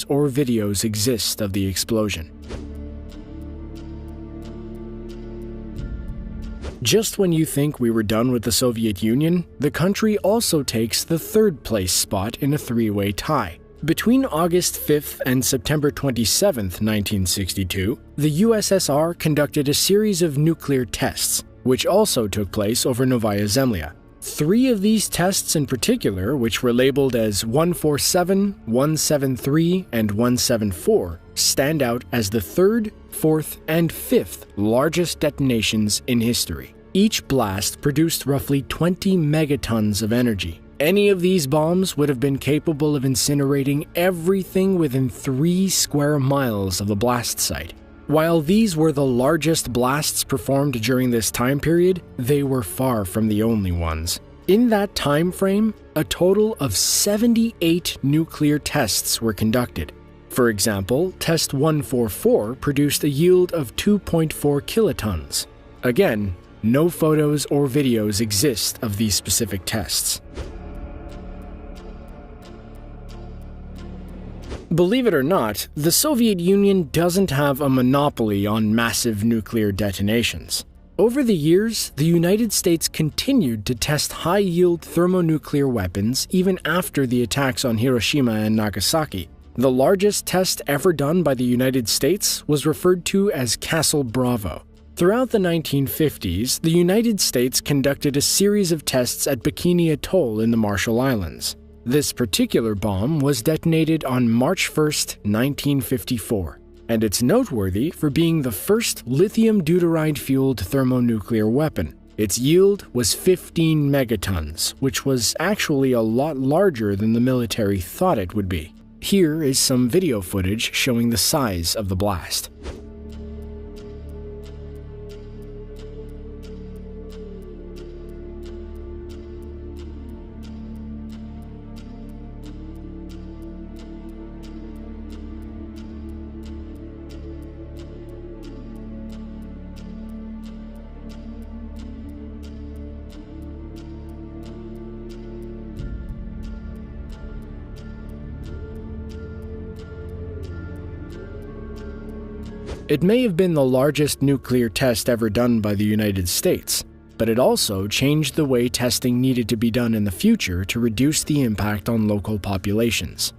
or videos exist of the explosion. Just when you think we were done with the Soviet Union, the country also takes the third-place spot in a three-way tie. Between August 5th and September 27th, 1962, the USSR conducted a series of nuclear tests, which also took place over Novaya Zemlya. 3 of these tests in particular, which were labeled as 147, 173, and 174, stand out as the 3rd, 4th, and 5th largest detonations in history. Each blast produced roughly 20 megatons of energy. Any of these bombs would have been capable of incinerating everything within 3 square miles of the blast site. While these were the largest blasts performed during this time period, they were far from the only ones. In that time frame, a total of 78 nuclear tests were conducted. For example, Test 144 produced a yield of 2.4 kilotons. Again, no photos or videos exist of these specific tests. Believe it or not, the Soviet Union doesn't have a monopoly on massive nuclear detonations. Over the years, the United States continued to test high-yield thermonuclear weapons even after the attacks on Hiroshima and Nagasaki. The largest test ever done by the United States was referred to as Castle Bravo. Throughout the 1950s, the United States conducted a series of tests at Bikini Atoll in the Marshall Islands. This particular bomb was detonated on March 1, 1954, and it's noteworthy for being the first lithium deuteride-fueled thermonuclear weapon. Its yield was 15 megatons, which was actually a lot larger than the military thought it would be. Here is some video footage showing the size of the blast. It may have been the largest nuclear test ever done by the United States, but it also changed the way testing needed to be done in the future to reduce the impact on local populations.